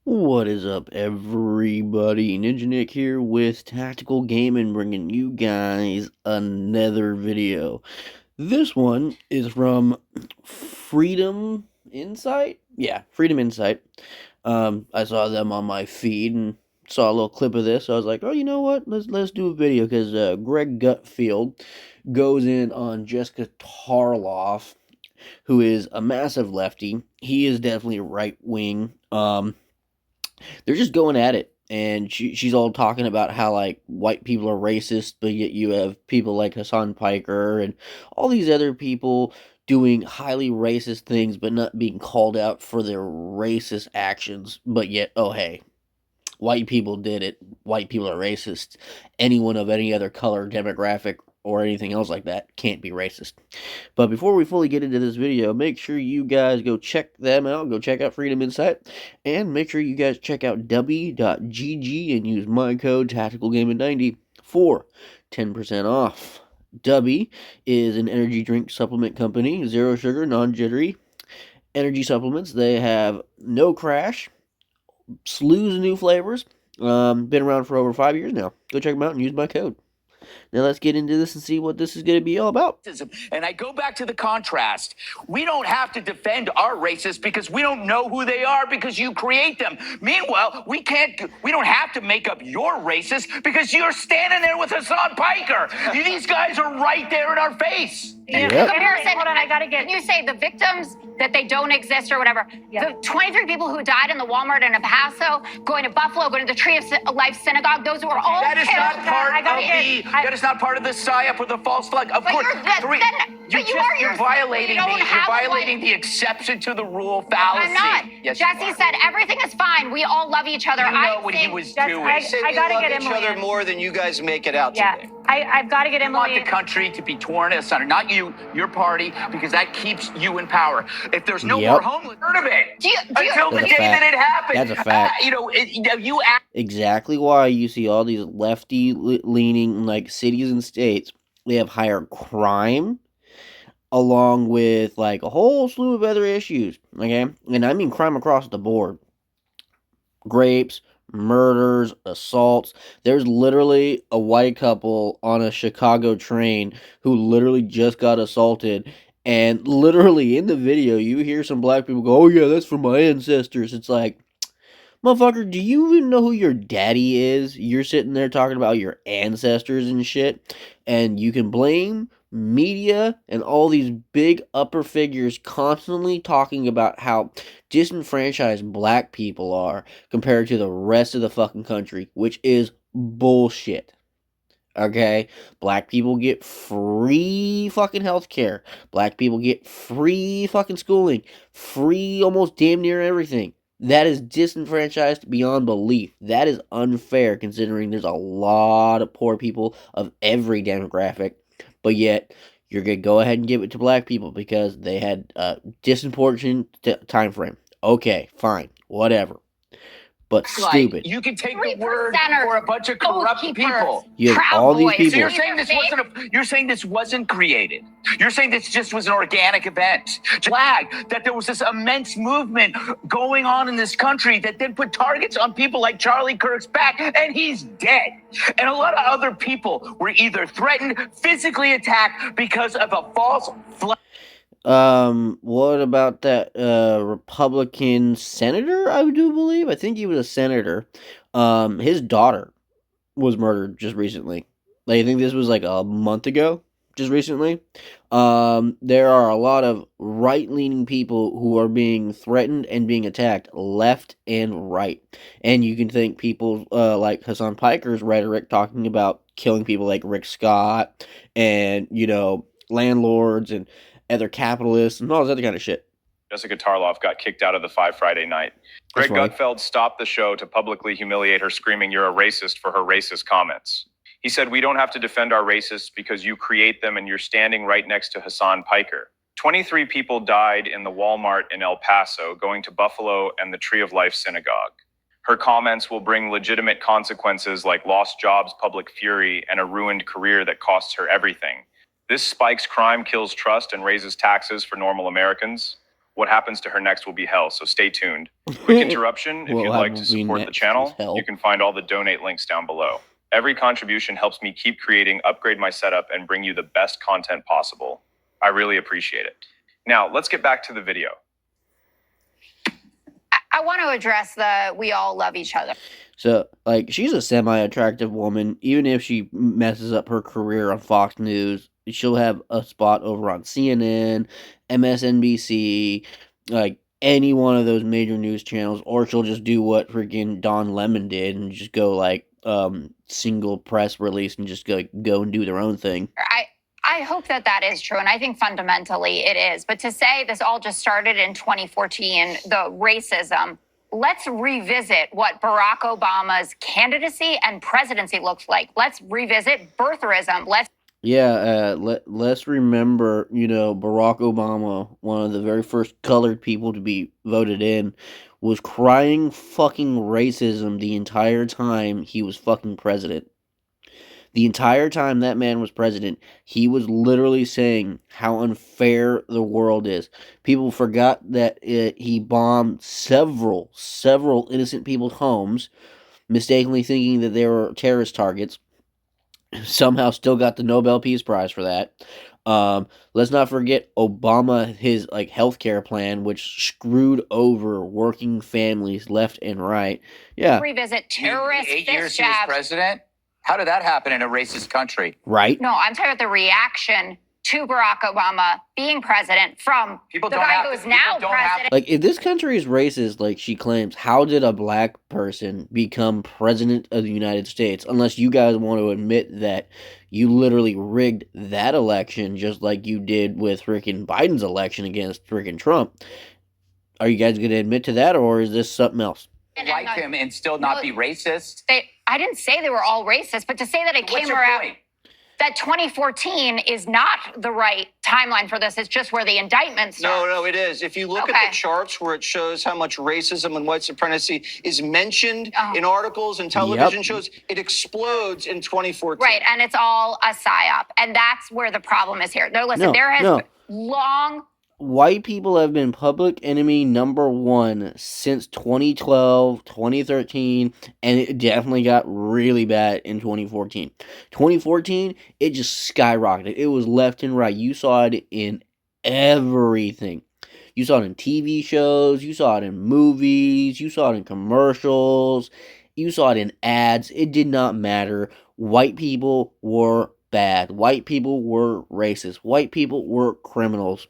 What is up, everybody? Ninja Nick here with Tactical Gaming, bringing you guys another video. This one is from Freedom Insight. Yeah, Freedom Insight. I saw them on my feed and saw a little clip of this. So I was like, oh, you know what? Let's do a video because Greg Gutfeld goes in on Jessica Tarlov, who is a massive lefty. He is definitely right wing. They're just going at it, and she's all talking about how like white people are racist, but yet you have people like Hassan Piker and all these other people doing highly racist things but not being called out for their racist actions, but yet, oh hey, white people did it, white people are racist, anyone of any other color, demographic, or anything else like that can't be racist. But before we fully get into this video, make sure you guys go check them out. Go check out Freedom Insight. And make sure you guys check out W.GG and use my code TacticalGaming90 for 10% off. Dubby is an energy drink supplement company, zero sugar, non-jittery energy supplements. They have no crash, slews of new flavors. Been around for over 5 years now. Go check them out and use my code. Now let's get into this and see what this is going to be all about. And I go back to the contrast. We don't have to defend our racists because we don't know who they are because you create them. Meanwhile, we don't have to make up your racist because you're standing there with Hassan Piker. These guys are right there in our face. Yep. Hold on, I gotta get. You say the victims that they don't exist or whatever. Yeah. The 23 people who died in the Walmart in El Paso, going to Buffalo, going to the Tree of Life Synagogue. Those were all. That is not that is not part of the psyop or the false flag. Of course, you're violating the exception to the rule fallacy. I'm not. Yes, Jesse said everything is fine. We all love each other. You know what he was doing. I gotta get each other more than you guys make it out today. I've got to get Emily. I want the country to be torn asunder, not you, your party, because that keeps you in power. If there's no more homeless, heard of it until the day that it happens. That's a fact. Exactly why you see all these lefty-leaning like cities and states. They have higher crime, along with like a whole slew of other issues. Okay, and I mean crime across the board. Rapes, murders, assaults. There's literally a white couple on a Chicago train who literally just got assaulted, and literally in the video you hear some black people go, oh yeah, that's from my ancestors. It's like, motherfucker, do you even know who your daddy is? You're sitting there talking about your ancestors and shit, and you can blame media and all these big upper figures constantly talking about how disenfranchised black people are compared to the rest of the fucking country, which is bullshit. Okay? Black people get free fucking healthcare. Black people get free fucking schooling. Free almost damn near everything. That is disenfranchised beyond belief. That is unfair considering there's a lot of poor people of every demographic. But yet, you're going to go ahead and give it to black people because they had a disproportionate time frame. Okay, fine, whatever. But stupid. You can take the word for a bunch of corrupt people. You have all these people. So you're saying this wasn't created. You're saying this just was an organic event. Flag that there was this immense movement going on in this country that then put targets on people like Charlie Kirk's back, and he's dead. And a lot of other people were either threatened, physically attacked because of a false flag. What about that, Republican senator, I do believe? I think he was a senator. His daughter was murdered just recently. Like, I think this was like a month ago, just recently. There are a lot of right-leaning people who are being threatened and being attacked left and right. And you can think people, like Hassan Piker's rhetoric talking about killing people like Rick Scott and, you know, landlords and other capitalists and all this other kind of shit. Jessica Tarlov got kicked out of the 5 Friday night. Greg Gutfeld stopped the show to publicly humiliate her, screaming, "You're a racist," for her racist comments. He said, "We don't have to defend our racists because you create them and you're standing right next to Hassan Piker." 23 people died in the Walmart in El Paso, going to Buffalo and the Tree of Life Synagogue. Her comments will bring legitimate consequences like lost jobs, public fury, and a ruined career that costs her everything. This spikes crime, kills trust, and raises taxes for normal Americans. What happens to her next will be hell, so stay tuned. Quick interruption, if you'd like to support the channel, you can find all the donate links down below. Every contribution helps me keep creating, upgrade my setup, and bring you the best content possible. I really appreciate it. Now, let's get back to the video. I want to address the we all love each other. So, like, she's a semi-attractive woman. Even if she messes up her career on Fox News, she'll have a spot over on CNN, MSNBC, like, any one of those major news channels, or she'll just do what freaking Don Lemon did and just go, like, single press release and just go and do their own thing. I hope that is true, and I think fundamentally it is. But to say this all just started in 2014, the racism, let's revisit what Barack Obama's candidacy and presidency looked like. Let's revisit birtherism. Let's remember, Barack Obama, one of the very first colored people to be voted in, was crying fucking racism the entire time he was fucking president. The entire time that man was president, he was literally saying how unfair the world is. People forgot that he bombed several innocent people's homes, mistakenly thinking that they were terrorist targets. Somehow still got the Nobel Peace Prize for that. Let's not forget Obama, his healthcare plan, which screwed over working families left and right. Yeah. Revisit terrorist 8 years he was president. How did that happen in a racist country? Right. No, I'm talking about the reaction to Barack Obama being president from the guy who's now president. Like, if this country is racist, like she claims, how did a black person become president of the United States? Unless you guys want to admit that you literally rigged that election just like you did with freaking Biden's election against freaking Trump. Are you guys going to admit to that, or is this something else? Like him and still not be racist? I didn't say they were all racist, but to say that it came around, that 2014 is not the right timeline for this. It's just where the indictment starts. No, it is. If you look at the charts where it shows how much racism and white supremacy is mentioned in articles and television shows, it explodes in 2014. Right, and it's all a psyop. And that's where the problem is here. No, listen, there has long... White people have been public enemy number one since 2012, 2013, and it definitely got really bad in 2014. 2014, it just skyrocketed. It was left and right. You saw it in everything. You saw it in TV shows, you saw it in movies, you saw it in commercials, you saw it in ads. It did not matter. White people were bad. White people were racist. White people were criminals.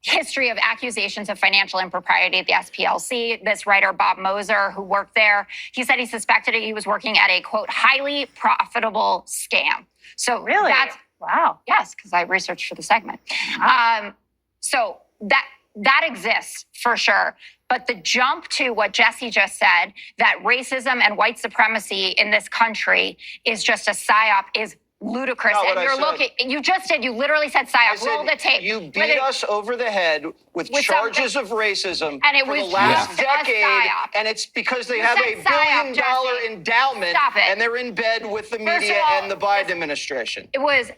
History of accusations of financial impropriety at the SPLC. This writer, Bob Moser, who worked there, he said he suspected he was working at a, quote, highly profitable scam. So really? Wow. Yes, because I researched for the segment. So that exists for sure. But the jump to what Jesse just said, that racism and white supremacy in this country is just a psyop, is ludicrous. And you're looking, you just did, you literally said psyop. Roll the tape. You beat us over the head with charges of racism and it for was the last decade, and it's because they have a $1 billion endowment and they're in bed with the media and the Biden administration. It was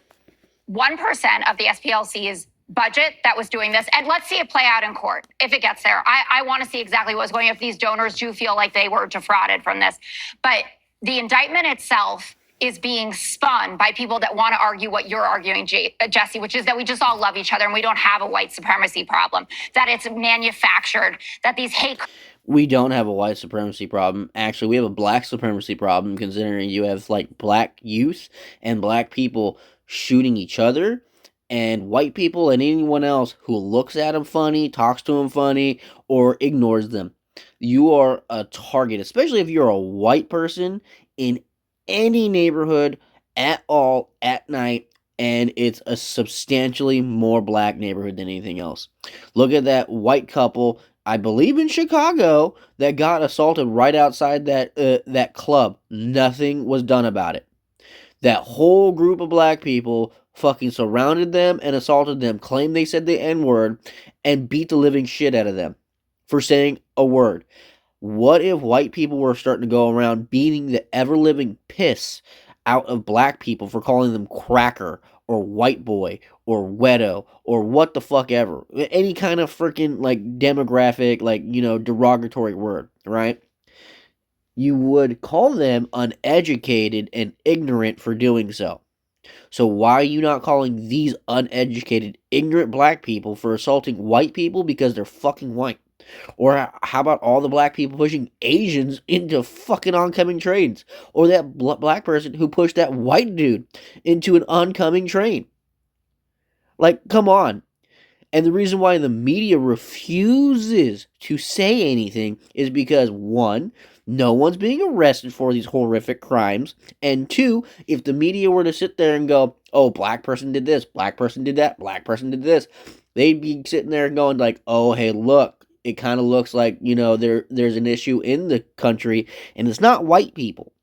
1% of the SPLC's budget that was doing this. And let's see it play out in court if it gets there. I want to see exactly what's going on, if these donors do feel like they were defrauded from this. But the indictment itself is being spun by people that want to argue what you're arguing, Jesse, which is that we just all love each other and we don't have a white supremacy problem, that it's manufactured, that these hate... We don't have a white supremacy problem. Actually, we have a black supremacy problem, considering you have, black youth and black people shooting each other, and white people and anyone else who looks at them funny, talks to them funny, or ignores them. You are a target, especially if you're a white person in any neighborhood at all at night, and it's a substantially more black neighborhood than anything else. Look at that white couple, I believe in Chicago, that got assaulted right outside that club. Nothing was done about it. That whole group of black people fucking surrounded them and assaulted them, claimed they said the N-word, and beat the living shit out of them for saying a word. What if white people were starting to go around beating the ever-living piss out of black people for calling them cracker or white boy or wedo or what the fuck ever, any kind of freaking like demographic, like, you know, derogatory word, right? You would call them uneducated and ignorant for doing so. So why are you not calling these uneducated, ignorant black people for assaulting white people because they're fucking white? Or how about all the black people pushing Asians into fucking oncoming trains? Or that black person who pushed that white dude into an oncoming train? Like, come on. And the reason why the media refuses to say anything is because, one, no one's being arrested for these horrific crimes. And two, if the media were to sit there and go, oh, black person did this, black person did that, black person did this, they'd be sitting there going like, oh, hey, look, it kind of looks like, you know, there's an issue in the country, and it's not white people.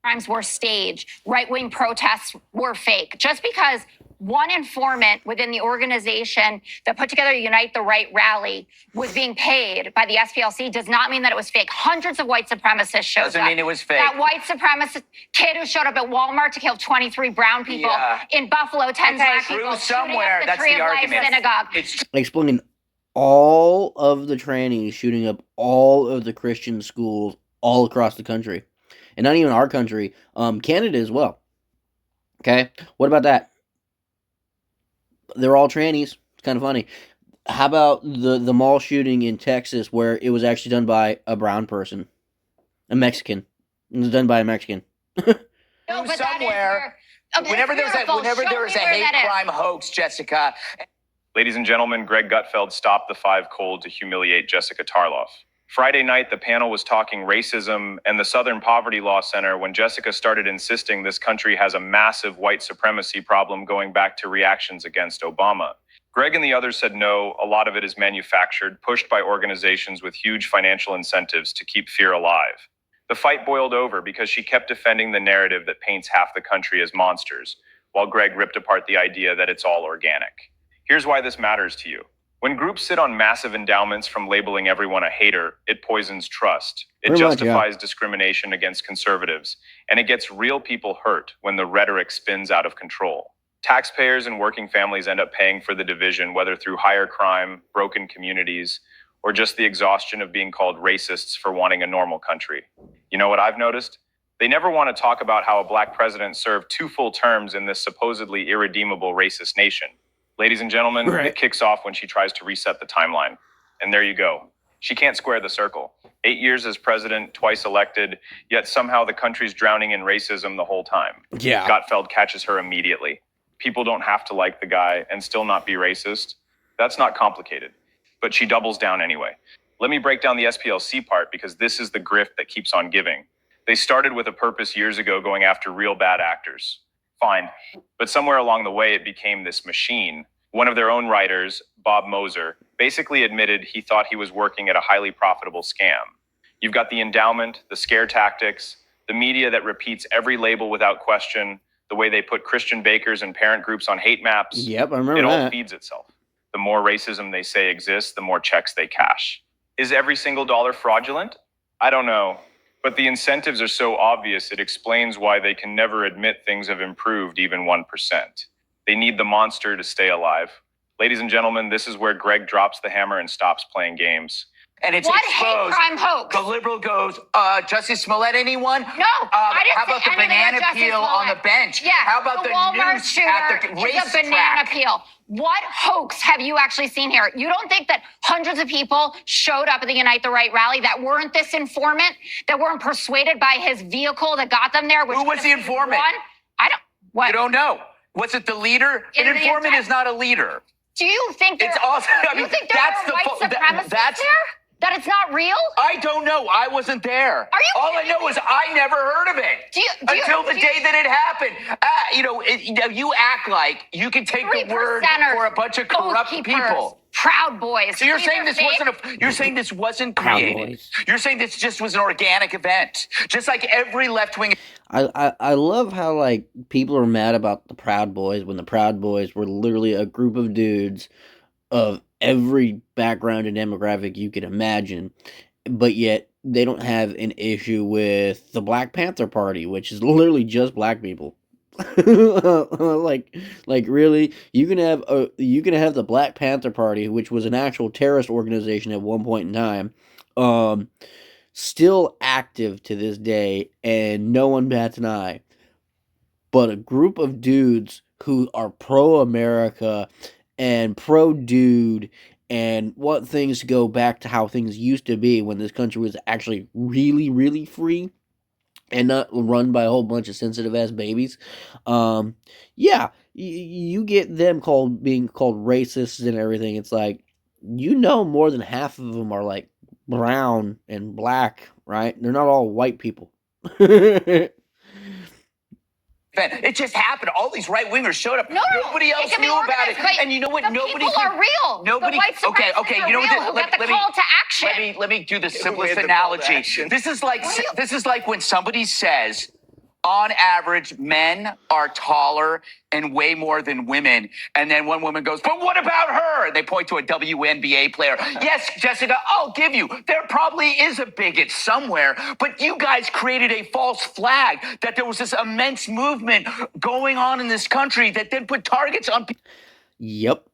Crimes were staged, right-wing protests were fake. Just because one informant within the organization that put together Unite the Right rally was being paid by the SPLC does not mean that it was fake. Hundreds of white supremacists showed up. Doesn't mean it was fake. That white supremacist kid who showed up at Walmart to kill 23 brown people in Buffalo, 10 black people, somewhere. That's the Tree of Life synagogue. Explaining all of the trannies shooting up all of the Christian schools all across the country. And not even our country, Canada as well. Okay? What about that? They're all trannies. It's kind of funny. How about the mall shooting in Texas where it was actually done by a brown person? A Mexican. It was done by a Mexican. No, but somewhere. Whenever there is a hate crime hoax, Jessica. Ladies and gentlemen, Greg Gutfeld stopped the 5 cold to humiliate Jessica Tarlov. Friday night, the panel was talking racism and the Southern Poverty Law Center when Jessica started insisting this country has a massive white supremacy problem going back to reactions against Obama. Greg and the others said no, a lot of it is manufactured, pushed by organizations with huge financial incentives to keep fear alive. The fight boiled over because she kept defending the narrative that paints half the country as monsters, while Greg ripped apart the idea that it's all organic. Here's why this matters to you. When groups sit on massive endowments from labeling everyone a hater, it poisons trust. It justifies discrimination against conservatives, and it gets real people hurt when the rhetoric spins out of control. Taxpayers and working families end up paying for the division, whether through higher crime, broken communities, or just the exhaustion of being called racists for wanting a normal country. You know what I've noticed? They never want to talk about how a black president served 2 full terms in this supposedly irredeemable racist nation. Ladies and gentlemen, It kicks off when she tries to reset the timeline. And there you go. She can't square the circle. 8 years as president, twice elected, yet somehow the country's drowning in racism the whole time. Yeah. Gutfeld catches her immediately. People don't have to like the guy and still not be racist. That's not complicated. But she doubles down anyway. Let me break down the SPLC part because this is the grift that keeps on giving. They started with a purpose years ago going after real bad actors. Fine. But somewhere along the way, it became this machine. One of their own writers, Bob Moser, basically admitted he thought he was working at a highly profitable scam. You've got the endowment, the scare tactics, the media that repeats every label without question, the way they put Christian bakers and parent groups on hate maps. Yep, I remember that. It all that. feeds itself. The more racism they say exists, the more checks they cash. Is every single dollar fraudulent? I don't know. But the incentives are so obvious, it explains why they can never admit things have improved even 1%. They need the monster to stay alive. Ladies and gentlemen, this is where Greg drops the hammer and stops playing games. And it's what exposed. Hate crime hoax? The liberal goes, Justice Smollett, anyone? No, I didn't how about the banana peel on the bench? Yeah, how about the Walmart noose shooter at the racetrack? is a banana peel. What hoax have you actually seen here? You don't think that hundreds of people showed up at the Unite the Right rally that weren't this informant, that weren't persuaded by his vehicle that got them there? Who was the informant? I don't. What? You don't know. Was it the leader? An informant is not a leader. Do you think it's also? I mean, you think there that's are white supremacists there? That it's not real? I don't know. I wasn't there. Are you? All I know is I never heard of it until the day that it happened. You act like you can take the word for a bunch of corrupt people. Proud Boys. So you're saying this wasn't you're saying this wasn't created. You're saying this just was an organic event, just like every left wing. I love how like people are mad about the Proud Boys when the Proud Boys were literally a group of dudes of every background and demographic you could imagine, but yet they don't have an issue with the Black Panther Party, which is literally just black people like really, you can have the Black Panther Party, which was an actual terrorist organization at one point in time, still active to this day, and no one bats an eye. But a group of dudes who are pro America and pro dude and want things to go back to how things used to be when this country was actually really, really free and not run by a whole bunch of sensitive ass babies. Um, yeah, you get them being called racists and everything. It's like, more than half of them are like brown and black, right? They're not all white people. It just happened. All these right wingers showed up. No, nobody else knew about it. And you know what? The people are real. Nobody. The white supremacists Okay. are You know real, what? who got the call to action. Let me do the simplest analogy. This is like when somebody says, on average, men are taller and way more than women. And then one woman goes, but what about her? And they point to a WNBA player. Yes, Jessica, I'll give you. There probably is a bigot somewhere, but you guys created a false flag that there was this immense movement going on in this country that then put targets on people. Yep.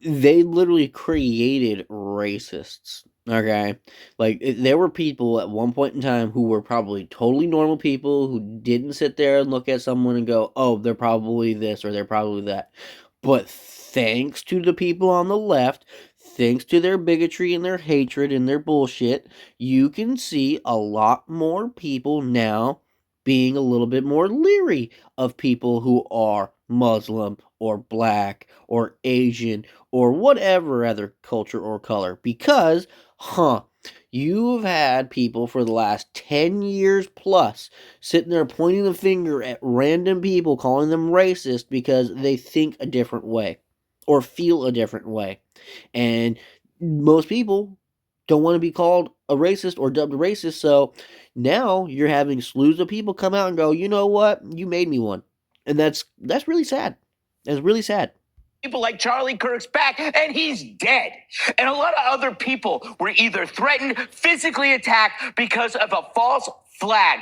They literally created racists. Okay, like there were people at one point in time who were probably totally normal people who didn't sit there and look at someone and go, "Oh, they're probably this or they're probably that." But thanks to the people on the left, thanks to their bigotry and their hatred and their bullshit, you can see a lot more people now being a little bit more leery of people who are Muslim or black or Asian or whatever other culture or color, because you've had people for the last 10 years plus sitting there pointing the finger at random people, calling them racist because they think a different way or feel a different way. And most people don't want to be called a racist or dubbed racist, so now you're having slews of people come out and go, you know what, you made me one. And that's really sad. That's really sad. People like Charlie Kirk's back, and he's dead. And a lot of other people were either threatened, physically attacked because of a false flag,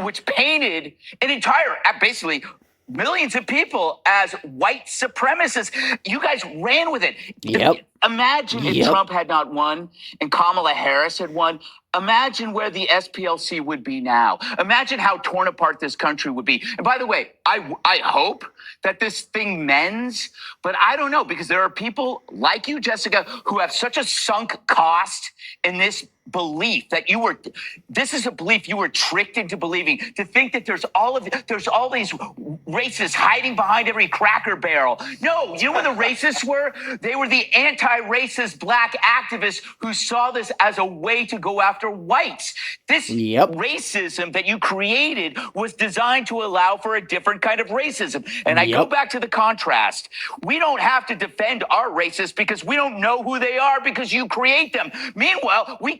which painted an entire, basically, millions of people as white supremacists. You guys ran with it. Yep. Imagine if Trump had not won and Kamala Harris had won. Imagine where the SPLC would be now. Imagine how torn apart this country would be. And by the way, I hope that this thing mends, but I don't know, because there are people like you, Jessica, who have such a sunk cost in this belief that this is a belief you were tricked into believing, to think that there's all these racists hiding behind every Cracker Barrel. No, you know what the racists were? They were the anti-racist black activists who saw this as a way to go after whites. This racism that you created was designed to allow for a different kind of racism. And I go back to the contrast. We don't have to defend our racists because we don't know who they are, because you create them. Meanwhile, we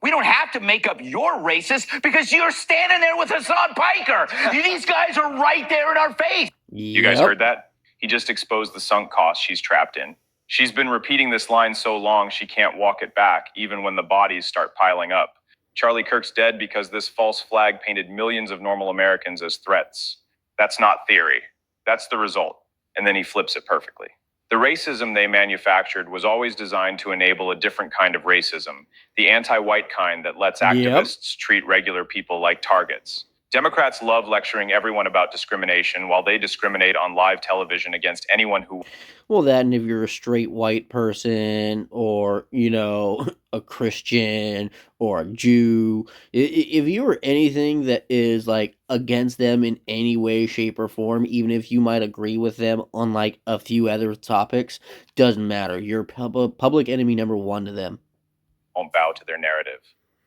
don't have to make up your racist because you're standing there with Hassan Piker. These guys are right there in our face. You guys heard that? He just exposed the sunk cost she's trapped in. She's been repeating this line so long she can't walk it back, even when the bodies start piling up. Charlie Kirk's dead because this false flag painted millions of normal Americans as threats. That's not theory. That's the result. And then he flips it perfectly. The racism they manufactured was always designed to enable a different kind of racism, the anti-white kind that lets activists treat regular people like targets. Democrats love lecturing everyone about discrimination while they discriminate on live television against anyone who... Well, that, and if you're a straight white person or, a Christian or a Jew, if you are anything that is, like, against them in any way, shape, or form, even if you might agree with them on, like, a few other topics, doesn't matter. You're public enemy number one to them. Won't bow to their narrative.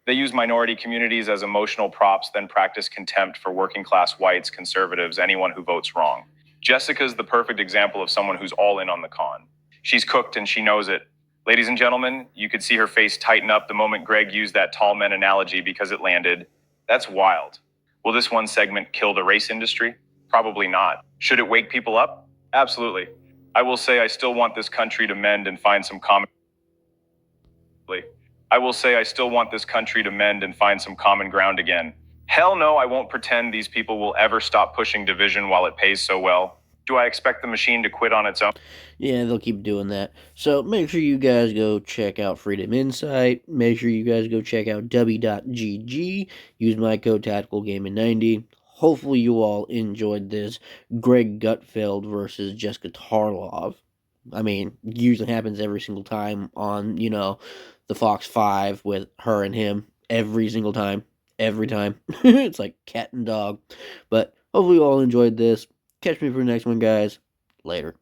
They use minority communities as emotional props, then practice contempt for working-class whites, conservatives, anyone who votes wrong. Jessica's the perfect example of someone who's all in on the con. She's cooked and she knows it. Ladies and gentlemen, you could see her face tighten up the moment Greg used that tall men analogy because it landed. That's wild. Will this one segment kill the race industry? Probably not. Should it wake people up? Absolutely. I will say I still want this country to mend and find some common... I will say I still want this country to mend and find some common ground again. Hell no, I won't pretend these people will ever stop pushing division while it pays so well. Do I expect the machine to quit on its own? Yeah, they'll keep doing that. So make sure you guys go check out Freedom Insight. Make sure you guys go check out w.gg. Use my code TacticalGaming90. Hopefully you all enjoyed this Greg Gutfeld versus Jessica Tarlov. I mean, usually happens every single time on, the Fox 5 with her and him. Every single time. Every time. It's like cat and dog. But hopefully you all enjoyed this. Catch me for the next one, guys. Later.